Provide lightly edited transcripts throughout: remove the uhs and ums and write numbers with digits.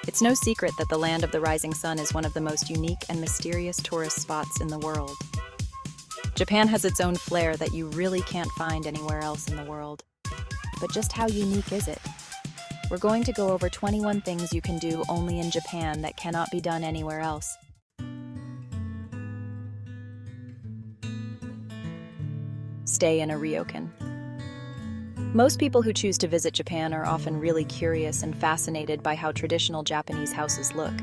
It's no secret that the land of the rising sun is one of the most unique and mysterious tourist spots in the world. Japan has its own flair that you really can't find anywhere else in the world. But just how unique is it? We're going to go over 21 things you can do only in Japan that cannot be done anywhere else. Stay in a ryokan. Most people who choose to visit Japan are often really curious and fascinated by how traditional Japanese houses look.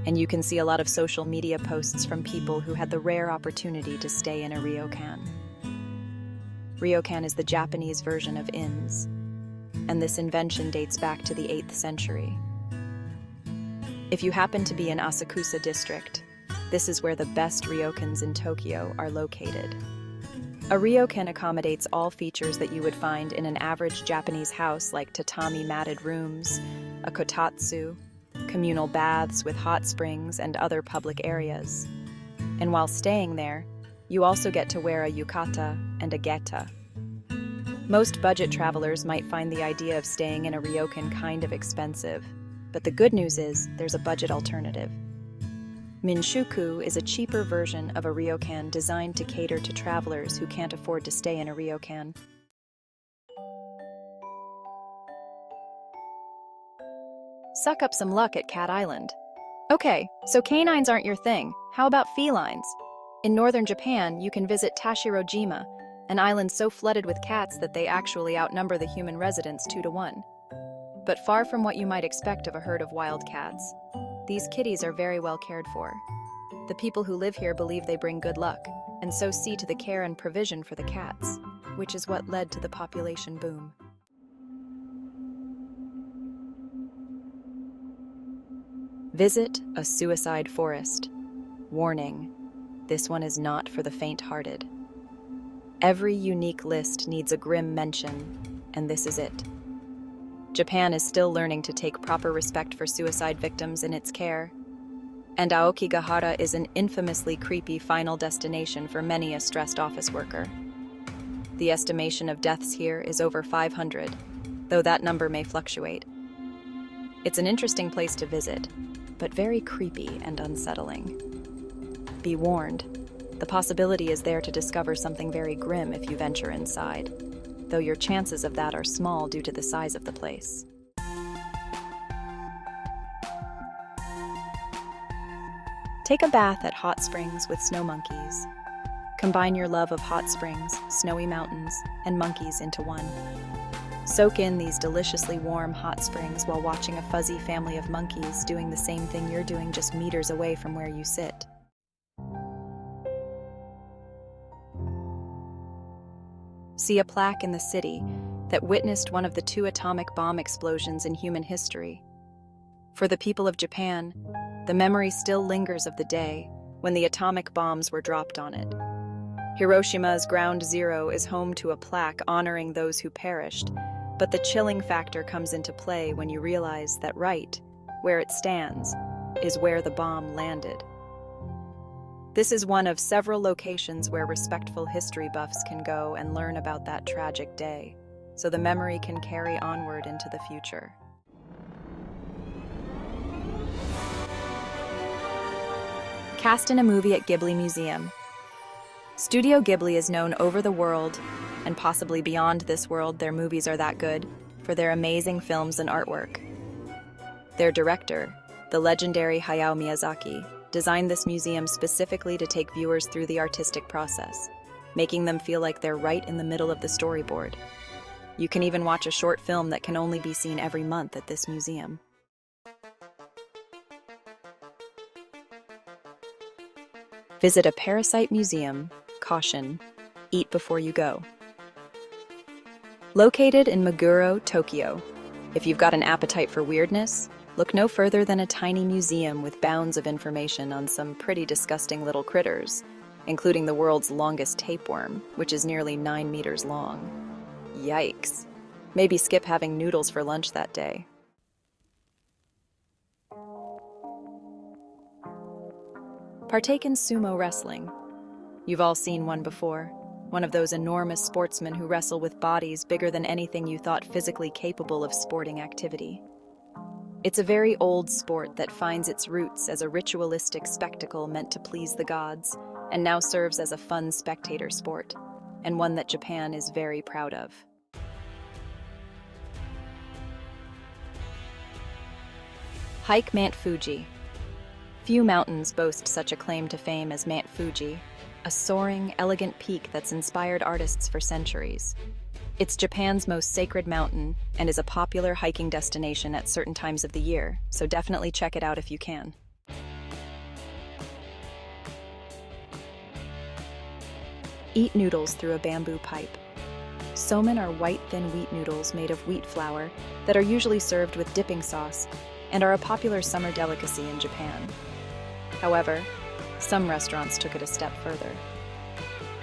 And you can see a lot of social media posts from people who had the rare opportunity to stay in a ryokan. Ryokan is the Japanese version of inns, and this invention dates back to the 8th century. If you happen to be in Asakusa district, this is where the best ryokans in Tokyo are located. A ryokan accommodates all features that you would find in an average Japanese house, like tatami matted rooms, a kotatsu, communal baths with hot springs, and other public areas. And while staying there, you also get to wear a yukata and a geta. Most budget travelers might find the idea of staying in a ryokan kind of expensive, but the good news is there's a budget alternative. Minshuku is a cheaper version of a ryokan designed to cater to travelers who can't afford to stay in a ryokan. Suck up some luck at Cat Island. Okay, so canines aren't your thing. How about felines? In northern Japan, you can visit Tashirojima, an island so flooded with cats that they actually outnumber the human residents 2-1. But far from what you might expect of a herd of wild cats, these kitties are very well cared for. The people who live here believe they bring good luck, and so see to the care and provision for the cats, which is what led to the population boom. Visit a suicide forest. Warning, this one is not for the faint-hearted. Every unique list needs a grim mention, and this is it. Japan is still learning to take proper respect for suicide victims in its care. And Aokigahara is an infamously creepy final destination for many a stressed office worker. The estimation of deaths here is over 500, though that number may fluctuate. It's an interesting place to visit, but very creepy and unsettling. Be warned, the possibility is there to discover something very grim if you venture inside, though your chances of that are small due to the size of the place. Take a bath at hot springs with snow monkeys. Combine your love of hot springs, snowy mountains, and monkeys into one. Soak in these deliciously warm hot springs while watching a fuzzy family of monkeys doing the same thing you're doing just meters away from where you sit. See a plaque in the city that witnessed one of the 2 atomic bomb explosions in human history. For the people of Japan, the memory still lingers of the day when the atomic bombs were dropped on it. Hiroshima's Ground Zero is home to a plaque honoring those who perished, but the chilling factor comes into play when you realize that right where it stands is where the bomb landed. This is one of several locations where respectful history buffs can go and learn about that tragic day, so the memory can carry onward into the future. Cast in a movie at Ghibli Museum. Studio Ghibli is known over the world, and possibly beyond this world their movies are that good, for their amazing films and artwork. Their director, the legendary Hayao Miyazaki, designed this museum specifically to take viewers through the artistic process, making them feel like they're right in the middle of the storyboard. You can even watch a short film that can only be seen every month at this museum. Visit a Parasite museum. Caution, eat before you go. Located in Meguro, Tokyo, if you've got an appetite for weirdness, look no further than a tiny museum with bounds of information on some pretty disgusting little critters, including the world's longest tapeworm, which is nearly 9 meters long. Yikes. Maybe skip having noodles for lunch that day. Partake in sumo wrestling. You've all seen one before. One of those enormous sportsmen who wrestle with bodies bigger than anything you thought physically capable of sporting activity. It's a very old sport that finds its roots as a ritualistic spectacle meant to please the gods, and now serves as a fun spectator sport, and one that Japan is very proud of. Hike Mount Fuji. Few mountains boast such a claim to fame as Mount Fuji, a soaring, elegant peak that's inspired artists for centuries. It's Japan's most sacred mountain and is a popular hiking destination at certain times of the year, so definitely check it out if you can. Eat noodles through a bamboo pipe. Somen are white, thin wheat noodles made of wheat flour that are usually served with dipping sauce and are a popular summer delicacy in Japan. However, some restaurants took it a step further.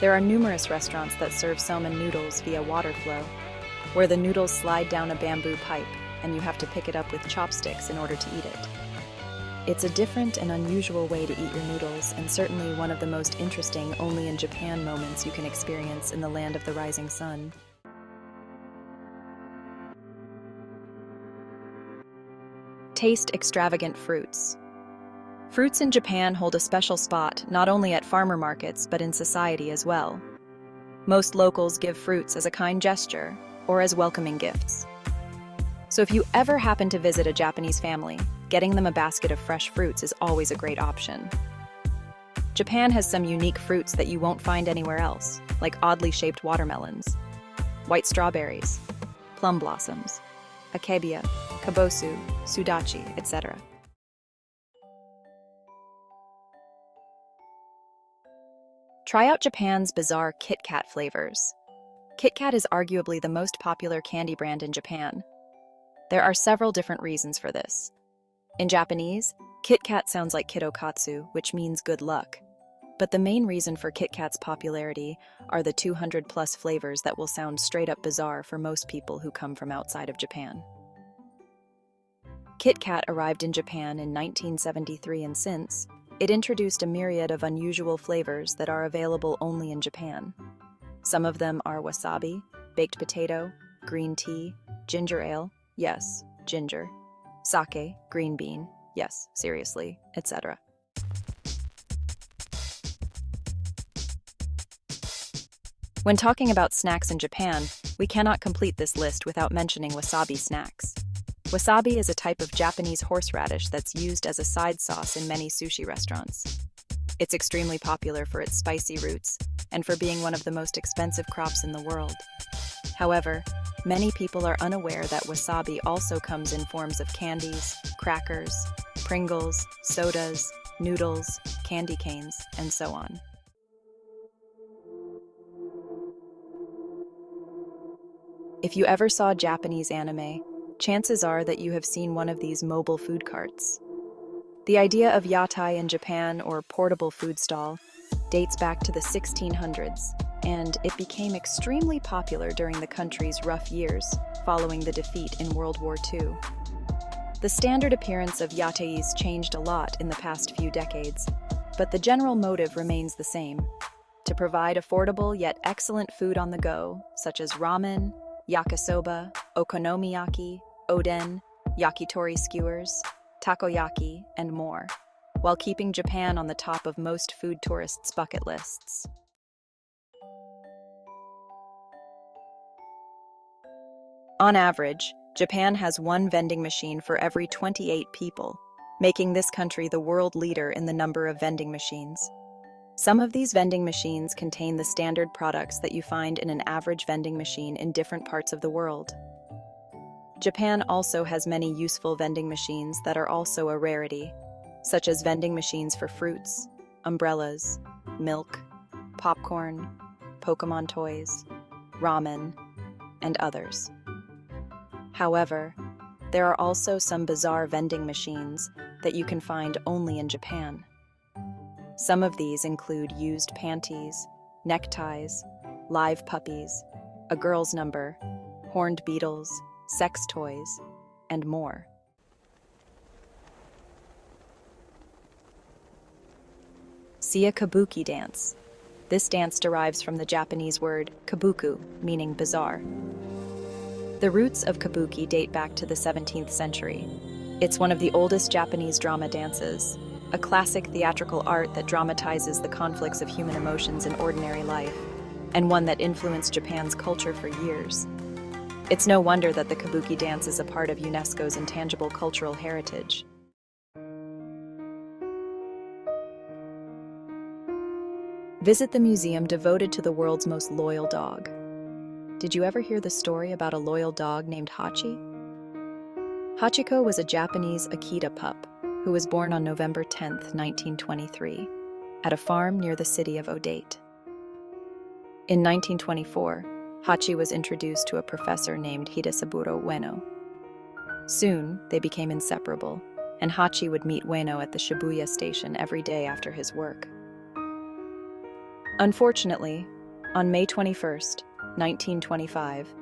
There are numerous restaurants that serve somen noodles via water flow, where the noodles slide down a bamboo pipe and you have to pick it up with chopsticks in order to eat it. It's a different and unusual way to eat your noodles, and certainly one of the most interesting only in Japan moments you can experience in the land of the rising sun. Taste extravagant fruits. Fruits in Japan hold a special spot not only at farmer markets but in society as well. Most locals give fruits as a kind gesture or as welcoming gifts. So if you ever happen to visit a Japanese family, getting them a basket of fresh fruits is always a great option. Japan has some unique fruits that you won't find anywhere else, like oddly shaped watermelons, white strawberries, plum blossoms, akebia, kabosu, sudachi, etc. Try out Japan's bizarre Kit Kat flavors. Kit Kat is arguably the most popular candy brand in Japan. There are several different reasons for this. In Japanese, Kit Kat sounds like kitokatsu, which means good luck. But the main reason for Kit Kat's popularity are the 200+ flavors that will sound straight up bizarre for most people who come from outside of Japan. Kit Kat arrived in Japan in 1973, and since, it introduced a myriad of unusual flavors that are available only in Japan. Some of them are wasabi, baked potato, green tea, ginger ale, yes, ginger, sake, green bean, yes, seriously, etc. When talking about snacks in Japan, we cannot complete this list without mentioning wasabi snacks. Wasabi is a type of Japanese horseradish that's used as a side sauce in many sushi restaurants. It's extremely popular for its spicy roots and for being one of the most expensive crops in the world. However, many people are unaware that wasabi also comes in forms of candies, crackers, Pringles, sodas, noodles, candy canes, and so on. If you ever saw Japanese anime, chances are that you have seen one of these mobile food carts. The idea of Yatai in Japan, or portable food stall, dates back to the 1600s, and it became extremely popular during the country's rough years following the defeat in World War II. The standard appearance of yatais changed a lot in the past few decades, but the general motive remains the same: to provide affordable yet excellent food on the go, such as ramen, yakisoba, okonomiyaki, oden, yakitori skewers, takoyaki, and more, while keeping Japan on the top of most food tourists' bucket lists. On average, Japan has one vending machine for every 28 people, making this country the world leader in the number of vending machines. Some of these vending machines contain the standard products that you find in an average vending machine in different parts of the world. Japan also has many useful vending machines that are also a rarity, such as vending machines for fruits, umbrellas, milk, popcorn, Pokemon toys, ramen, and others. However, there are also some bizarre vending machines that you can find only in Japan. Some of these include used panties, neckties, live puppies, a girl's number, horned beetles, sex toys, and more. See a Kabuki dance. This dance derives from the Japanese word kabuku, meaning bizarre. The roots of Kabuki date back to the 17th century. It's one of the oldest Japanese drama dances, a classic theatrical art that dramatizes the conflicts of human emotions in ordinary life, and one that influenced Japan's culture for years. It's no wonder that the Kabuki dance is a part of UNESCO's intangible cultural heritage. Visit the museum devoted to the world's most loyal dog. Did you ever hear the story about a loyal dog named Hachi? Hachiko was a Japanese Akita pup who was born on November 10, 1923, at a farm near the city of Odate. In 1924, Hachi was introduced to a professor named Hidesaburo Ueno. Soon, they became inseparable, and Hachi would meet Ueno at the Shibuya station every day after his work. Unfortunately, on May 21, 1925,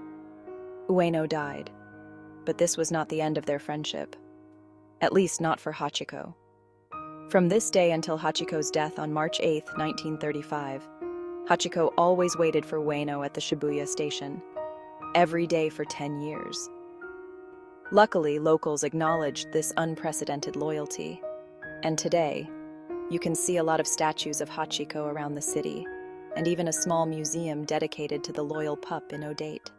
Ueno died, but this was not the end of their friendship, at least not for Hachiko. From this day until Hachiko's death on March 8, 1935, Hachiko always waited for Ueno at the Shibuya station, every day for 10 years. Luckily, locals acknowledged this unprecedented loyalty, and today, you can see a lot of statues of Hachiko around the city, and even a small museum dedicated to the loyal pup in Odate.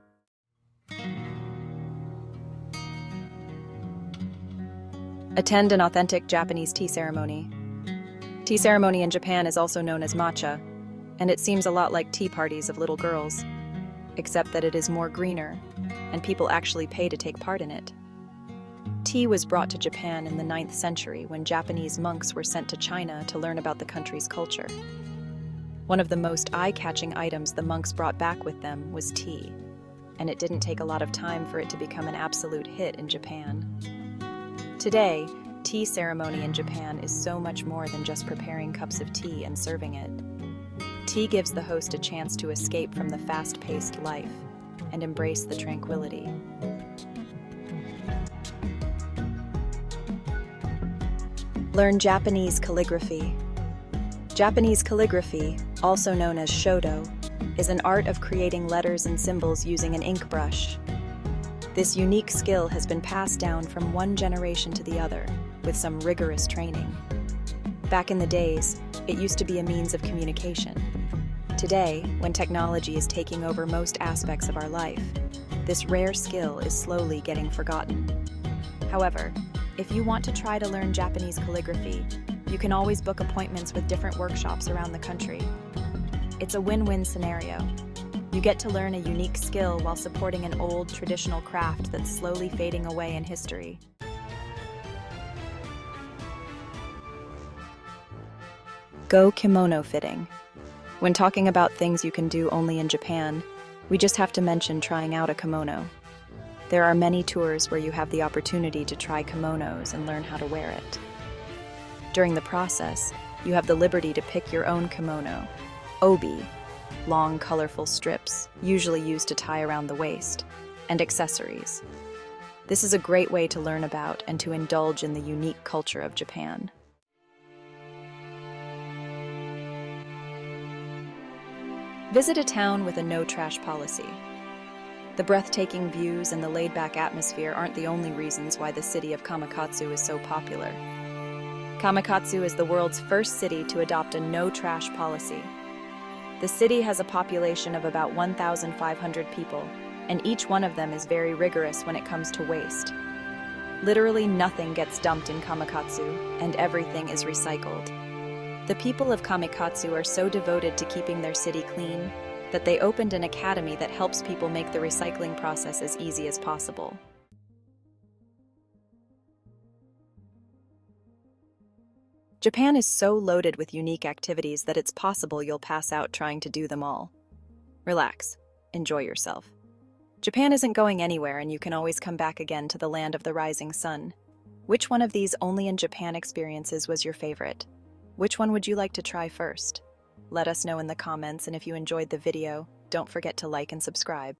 Attend an authentic Japanese tea ceremony. Tea ceremony in Japan is also known as matcha, and it seems a lot like tea parties of little girls, except that it is more greener, and people actually pay to take part in it. Tea was brought to Japan in the 9th century when Japanese monks were sent to China to learn about the country's culture. One of the most eye-catching items the monks brought back with them was tea, and it didn't take a lot of time for it to become an absolute hit in Japan. Today, tea ceremony in Japan is so much more than just preparing cups of tea and serving it. Tea gives the host a chance to escape from the fast-paced life and embrace the tranquility. Learn Japanese calligraphy. Japanese calligraphy, also known as shodo, is an art of creating letters and symbols using an ink brush. This unique skill has been passed down from one generation to the other, with some rigorous training. Back in the days, it used to be a means of communication. Today, when technology is taking over most aspects of our life, this rare skill is slowly getting forgotten. However, if you want to try to learn Japanese calligraphy, you can always book appointments with different workshops around the country. It's a win-win scenario. You get to learn a unique skill while supporting an old, traditional craft that's slowly fading away in history. Go kimono fitting. When talking about things you can do only in Japan, we just have to mention trying out a kimono. There are many tours where you have the opportunity to try kimonos and learn how to wear it. During the process, you have the liberty to pick your own kimono, obi, long colorful strips, usually used to tie around the waist, and accessories. This is a great way to learn about and to indulge in the unique culture of Japan. Visit a town with a no-trash policy. The breathtaking views and the laid-back atmosphere aren't the only reasons why the city of Kamakatsu is so popular. Kamakatsu is the world's first city to adopt a no-trash policy. The city has a population of about 1,500 people, and each one of them is very rigorous when it comes to waste. Literally nothing gets dumped in Kamakatsu, and everything is recycled. The people of Kamakatsu are so devoted to keeping their city clean that they opened an academy that helps people make the recycling process as easy as possible. Japan is so loaded with unique activities that it's possible you'll pass out trying to do them all. Relax. Enjoy yourself. Japan isn't going anywhere, and you can always come back again to the land of the rising sun. Which one of these only in Japan experiences was your favorite? Which one would you like to try first? Let us know in the comments, and if you enjoyed the video, don't forget to like and subscribe.